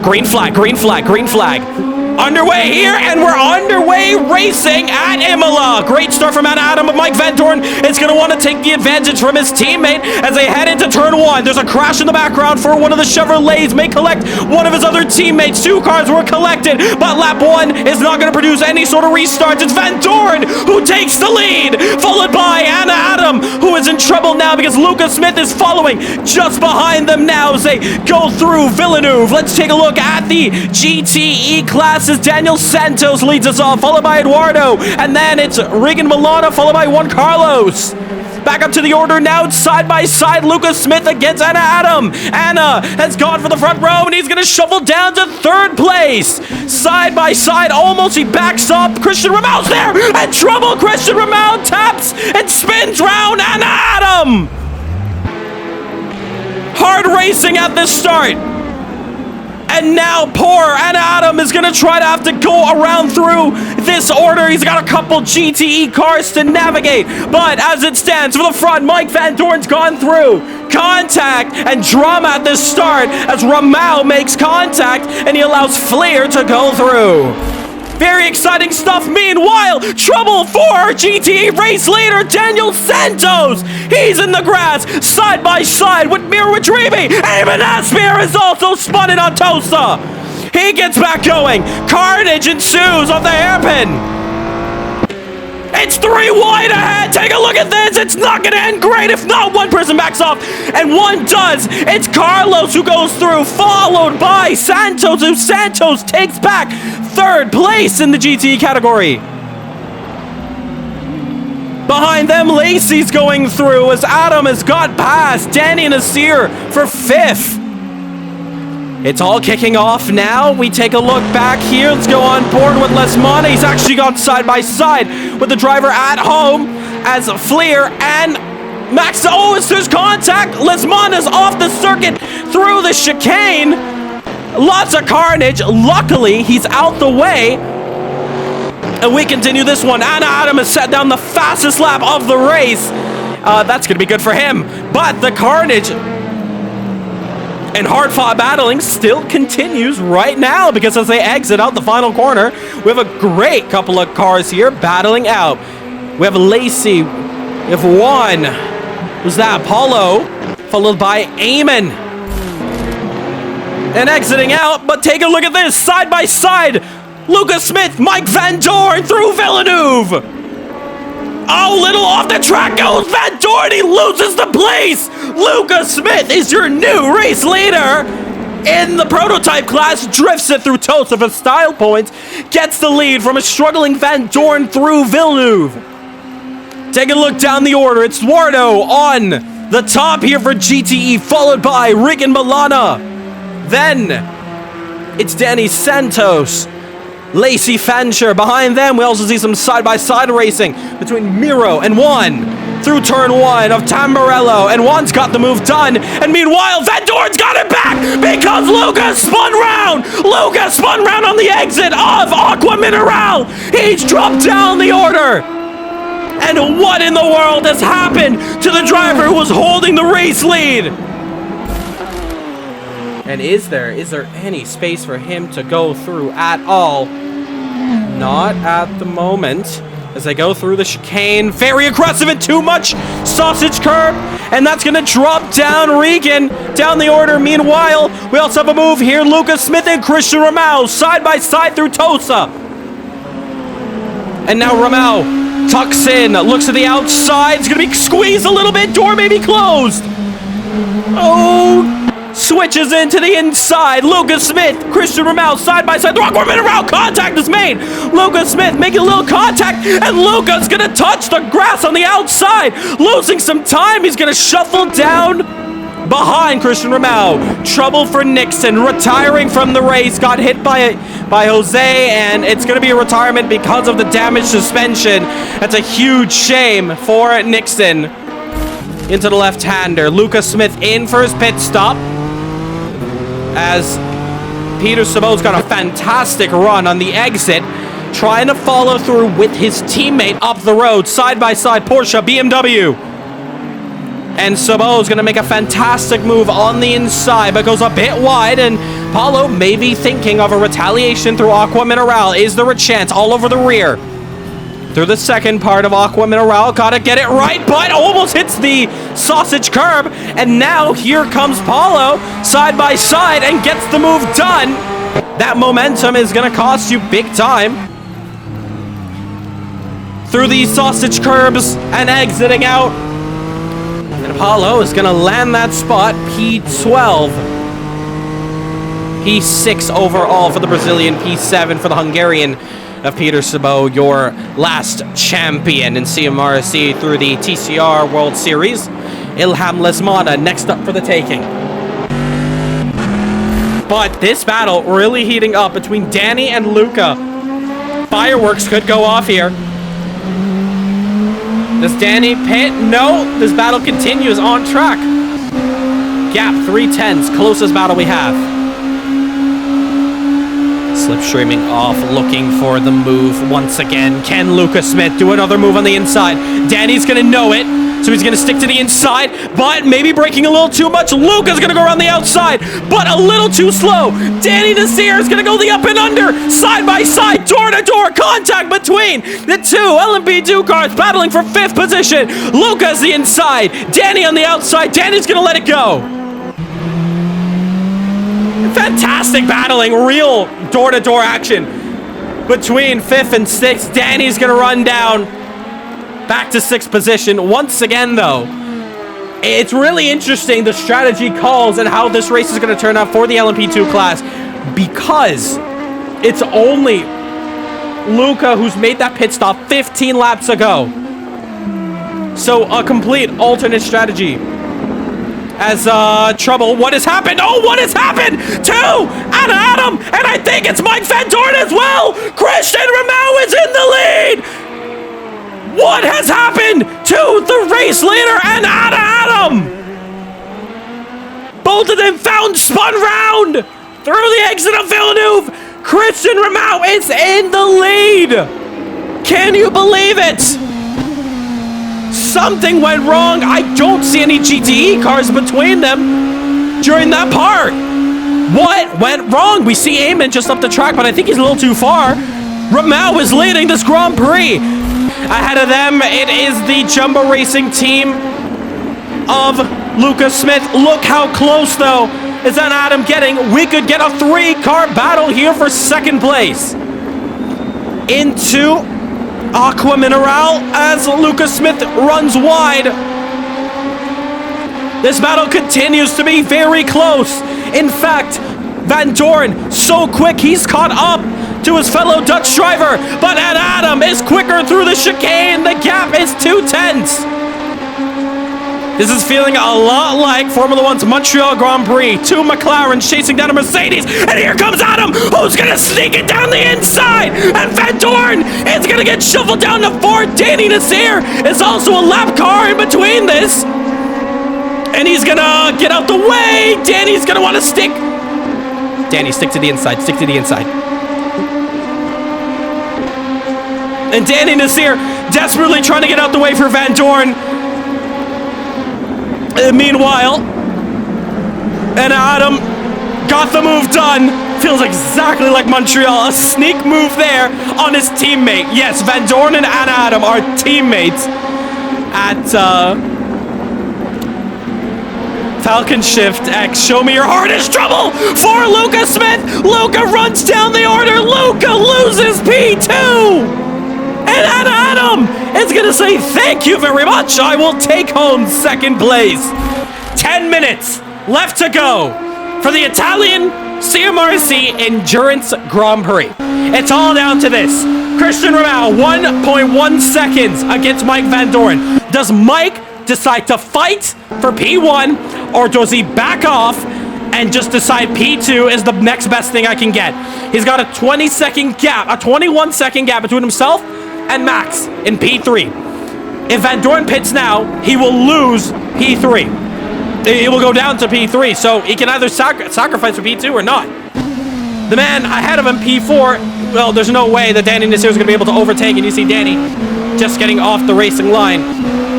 Green flag, green flag, green flag. Underway here, and we're underway racing at Imola. Great start from Adam, but Mike Van Dorn is going to want to take the advantage from his teammate as they head into turn one. There's a crash in the background for one of the Chevrolets. May collect one of his other teammates. 2 cars were collected, but lap 1 is not going to produce any sort of restarts. It's Van Dorn who takes the lead, followed by Adam, who is in trouble now because Lucas Smith is following just behind them now as they go through Villeneuve. Let's take a look at the GTE classes. Daniel Santos leads us off, followed by Eduardo, and then it's Regan Milana, followed by Juan Carlos. Back up to the order now, it's side by side, Lucas Smith against Adam. Anna has gone for the front row, and he's going to shuffle down to 3rd place. Side by side, almost he backs up. Christian Ramal's there, and trouble. Christian Ramal taps and spins round, and Adam. Hard racing at the start. And now poor Adam is going to try to have to go around through this order. He's got a couple GTE cars to navigate. But as it stands for the front, Mike Van Dorn's gone through. Contact and drama at the start as Ramal makes contact and he allows Fleer to go through. Very exciting stuff. Meanwhile, trouble for GTE race leader Daniel Santos. He's in the grass, side by side with Mira Wadribi. Even Aspir is also spun in on Tosa. He gets back going. Carnage ensues off the hairpin. It's 3 wide ahead. Take a look at this. It's not going to end great if not one person backs off. And one does. It's Carlos who goes through, followed by Santos, who Santos takes back 3rd place in the GTE category. Behind them, Lacey's going through as Adam has got past Danny Nasir for 5th. It's all kicking off now. We take a look back here. Let's go on board with Lesmana. He's actually gone side by side with the driver at home as Fleer and Max. Oh, there's contact. Lesmana's off the circuit through the chicane. Lots of carnage. Luckily, he's out the way. And we continue this one. Adam has set down the fastest lap of the race. That's going to be good for him. But the carnage and hard-fought battling still continues right now because as they exit out the final corner, we have a great couple of cars here battling out. We have Lacey, we have Juan, who's that, Apollo, followed by Eamon. And exiting out, but take a look at this, side by side, Lucas Smith, Mike Van Dorn through Villeneuve. Oh, little off the track goes Van Dorn. He loses the place. Lucas Smith is your new race leader in the prototype class. Drifts it through Tosa for style points. Gets the lead from a struggling Van Dorn through Villeneuve. Take a look down the order. It's Eduardo on the top here for GTE, followed by Regan Milana. Then it's Danny Santos. Lacey Fancher. Behind them, we also see some side-by-side racing between Miro and Juan through turn 1 of Tamburello, and Juan's got the move done, and meanwhile, Van Dorn's got it back because Lucas spun round! Lucas spun round on the exit of Aqua Mineral! He's dropped down the order! And what in the world has happened to the driver who was holding the race lead? And is there any space for him to go through at all? Not at the moment. As they go through the chicane, very aggressive and too much sausage curb, and that's going to drop down Regan down the order. Meanwhile, we also have a move here. Lucas Smith and Christian Ramal side by side through Tosa. And now Ramal tucks in, looks at the outside. It's going to be squeezed a little bit. Door may be closed. Oh, switches into the inside. Lucas Smith, Christian Ramal side by side. The Aqua Mineral contact is made. Lucas Smith making a little contact, and Lucas gonna touch the grass on the outside, losing some time. He's gonna shuffle down behind Christian Ramal. Trouble for Nixon, retiring from the race. Got hit by Jose, and it's gonna be a retirement because of the damaged suspension. That's a huge shame for Nixon. Into the left-hander. Lucas Smith in for his pit stop, as Peter Sabo's got a fantastic run on the exit, trying to follow through with his teammate up the road, side by side, Porsche, BMW. And Sabo's going to make a fantastic move on the inside, but goes a bit wide. And Paulo may be thinking of a retaliation through Aqua Mineral. Is there a chance? All over the rear. Through the second part of Aqua Mineral. Got to get it right, but almost hits the sausage curb. And now here comes Paulo side by side and gets the move done. That momentum is going to cost you big time. Through these sausage curbs and exiting out. And Paulo is going to land that spot, P12. P6 overall for the Brazilian, P7 for the Hungarian of Peter Sabo, your last champion in CMRSC through the TCR World Series. Ilham Lesmana next up for the taking. But this battle really heating up between Danny and Luca. Fireworks could go off here. Does Danny pit? No. This battle continues on track. Gap 3/10, closest battle we have. Slipstreaming off, looking for the move once again. Can Luca Smith do another move on the inside? Danny's going to know it, so he's going to stick to the inside, but maybe breaking a little too much. Luca's going to go around the outside, but a little too slow. Danny Nasir is going to go the up and under, side by side, door-to-door contact between the two LMP2 cars battling for 5th position. Luca's the inside, Danny on the outside. Danny's going to let it go. Fantastic battling, real door-to-door action between 5th and 6th. Danny's going to run down back to 6th position. Once again, though, it's really interesting the strategy calls and how this race is going to turn out for the LMP2 class, because it's only Luca who's made that pit stop 15 laps ago. So a complete alternate strategy. As trouble, what has happened? Oh, what has happened to Adam? And I think it's Mike Van Dorn as well. Christian Ramau is in the lead. What has happened to the race leader and Adam? Both of them spun round through the exit of Villeneuve. Christian Ramau is in the lead. Can you believe it? Something went wrong. I don't see any GTE cars between them during that part. What went wrong? We see Eamon just up the track, but I think he's a little too far. Ramau is leading this Grand Prix. Ahead of them, it is the Jumbo Racing team of Lucas Smith. Look how close, though, is that Adam getting. We could get a 3-car battle here for 2nd place. Into Aqua Mineral as Lucas Smith runs wide. This battle continues to be very close. In fact, Van Dorn, so quick, he's caught up to his fellow Dutch driver, but Adam is quicker through the chicane. The gap is 2/10. This is feeling a lot like Formula One's Montreal Grand Prix. 2 McLarens chasing down a Mercedes, and here comes Adam, who's gonna sneak it down the inside, and Van Dorn is gonna get shuffled down to 4th. Danny Nasir is also a lap car in between this, and he's gonna get out the way. Danny's gonna want to stick. Danny, stick to the inside, stick to the inside. And Danny Nasir desperately trying to get out the way for Van Dorn. Meanwhile, and Adam got the move done. Feels exactly like Montreal. A sneak move there on his teammate. Yes, Van Dorn and Adam are teammates at Falcon Shift X. Show me your hardest trouble for Luca Smith. Luca runs down the order. Luca loses P2. And Adam is going to say, thank you very much. I will take home 2nd place. 10 minutes left to go for the Italian CMRSC Endurance Grand Prix. It's all down to this. Christian Ramau, 1.1 seconds against Mike Van Dorn. Does Mike decide to fight for P1, or does he back off and just decide P2 is the next best thing I can get? He's got a 20-second gap, a 21-second gap between himself and Max in P3. If Van Dorn pits now, he will lose P3. It will go down to P3, so he can either sacrifice for P2 or not. The man ahead of him, P4, well, there's no way that Danny Nasir is going to be able to overtake, and you see Danny just getting off the racing line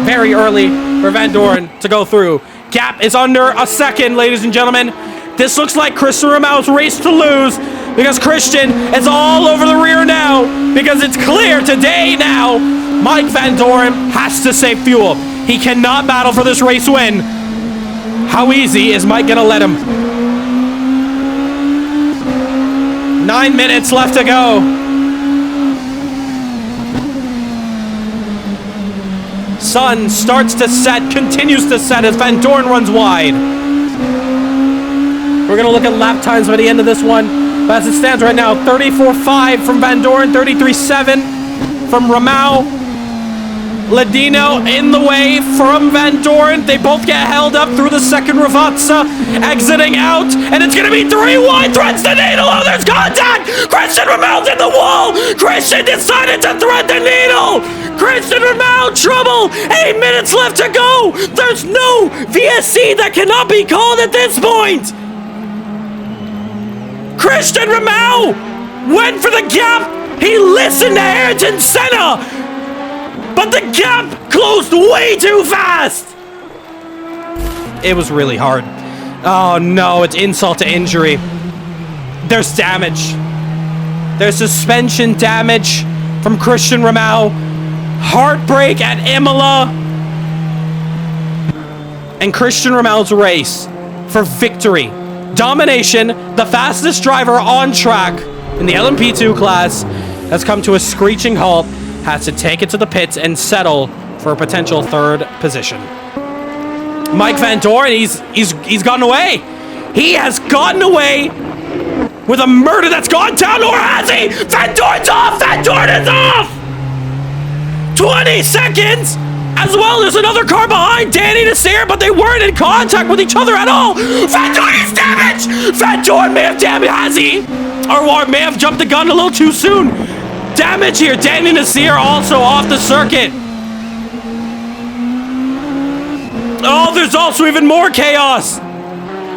very early for Van Doren to go through. Gap is under a second, ladies and gentlemen. This looks like Christian Romau's race to lose because Christian is all over the rear now because it's clear today now Mike Van Doren has to save fuel. He cannot battle for this race win. How easy is Mike gonna let him? 9 minutes left to go. Sun starts to set, continues to set as Van Doren runs wide. We're going to look at lap times by the end of this one. But as it stands right now, 34.5 from Van Doren, 33.7 from Romau. Ladino in the way from Van Doren. They both get held up through the second Ravazza, exiting out, and it's going to be 3-1, threads the needle. Oh, there's contact! Christian Romau's in the wall! Christian decided to thread the needle! Christian Romau, trouble! 8 minutes left to go! There's no VSC that cannot be called at this point! Christian Romau went for the gap! He listened to Ayrton Senna! But the gap closed way too fast! It was really hard. Oh no, it's insult to injury. There's damage. There's suspension damage from Christian Romau. Heartbreak at Imola. And Christian Romau's race for victory. Domination, the fastest driver on track in the LMP2 class, has come to a screeching halt. Has to take it to the pits and settle for a potential third position. Mike Van Doren, he's gotten away. He has gotten away with a murder that's gone down, or has he? Van Doren's off! Van Doren is off! 20 seconds! As well, there's another car behind Danny Nasir, but they weren't in contact with each other at all. Van Doren is damaged! Van Doren may have damaged, has he? Or may have jumped the gun a little too soon. Damage here. Danny Nasir also off the circuit. Oh, there's also even more chaos.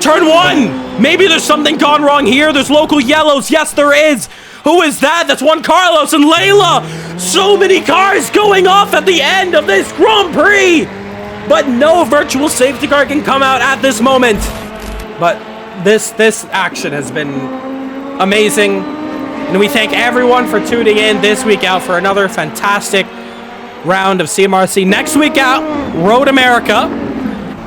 Turn 1. Maybe there's something gone wrong here. There's local yellows. Yes, there is. Who is that? That's Juan Carlos and Layla. So many cars going off at the end of this Grand Prix. But no virtual safety car can come out at this moment. But this action has been amazing. And we thank everyone for tuning in this week out for another fantastic round of CMRSC. Next week out, Road America.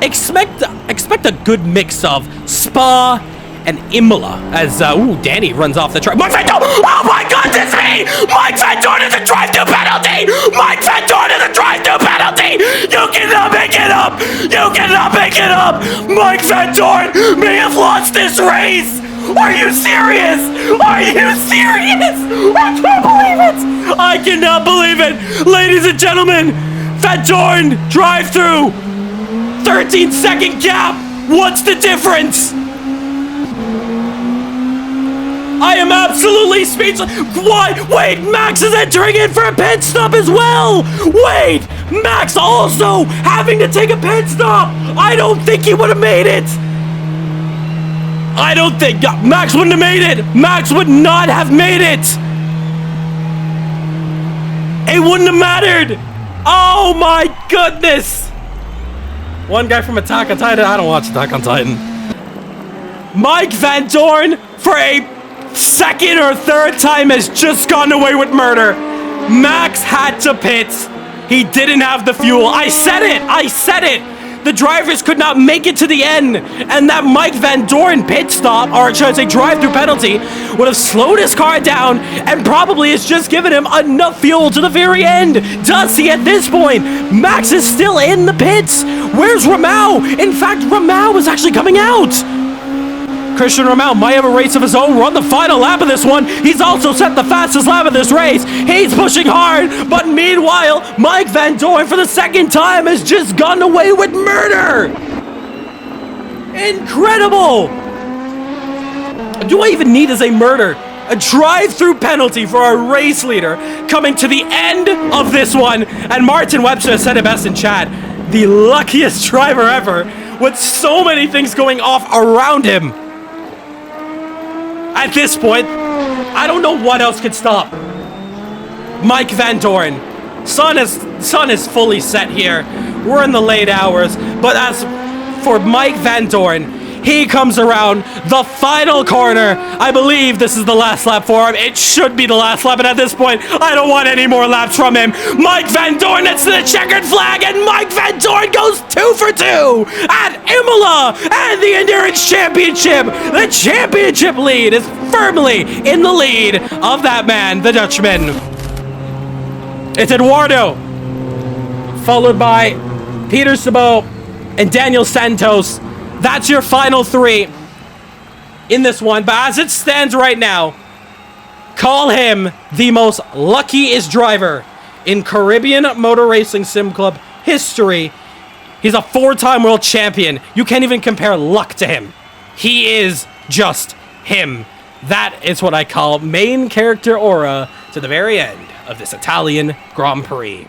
Expect a good mix of Spa and Imola as Danny runs off the track. Mike Van Doren! Oh my God, it's me! Mike Van Doren is a drive-through penalty! Mike Van Doren is a drive-through penalty! You cannot make it up! You cannot make it up! Mike Van Doren may have lost this race! Are you serious? Are you serious? I can't believe it! I cannot believe it! Ladies and gentlemen, Van Doren drive-through! 13-second gap! What's the difference? I am absolutely speechless. Why? Wait, Max is entering in for a pit stop as well! Wait! Max also having to take a pit stop! I don't think he would have made it! I don't think Max wouldn't have made it. Max would not have made it. It wouldn't have mattered. Oh my goodness. One guy from Attack on Titan. I don't watch Attack on Titan. Mike Van Doren for a second or third time has just gone away with murder. Max had to pit. He didn't have the fuel. I said it. I said it. The drivers could not make it to the end, and that Mike Van Doren pit stop, or should I say drive-through penalty, would have slowed his car down and probably has just given him enough fuel to the very end. Does he at this point? Max is still in the pits. Where's Romau? In fact, Romau is actually coming out. Christian Romau might have a race of his own. We're on the final lap of this one. He's also set the fastest lap of this race. He's pushing hard, but meanwhile, Mike Van Doren for the second time has just gotten away with murder. Incredible. Do I even need as a murder? A drive-through penalty for our race leader coming to the end of this one. And Martin Webster said it best in chat. The luckiest driver ever with so many things going off around him. At this point, I don't know what else could stop Mike Van Doren. Sun is fully set here. We're in the late hours. But as for Mike Van Doorn, he comes around the final corner. I believe this is the last lap for him. It should be the last lap, and at this point, I don't want any more laps from him. Mike Van Doorn hits the checkered flag, and Mike Van Doorn goes 2 for 2 at Imola and the Endurance Championship. The championship lead is firmly in the lead of that man, the Dutchman. It's Eduardo, followed by Peter Sabot and Daniel Santos. That's your final 3 in this one. But as it stands right now, call him the most luckiest driver in Caribbean Motor Racing Sim Club history. He's a 4-time world champion. You can't even compare luck to him. He is just him. That is what I call main character aura to the very end of this Italian Grand Prix.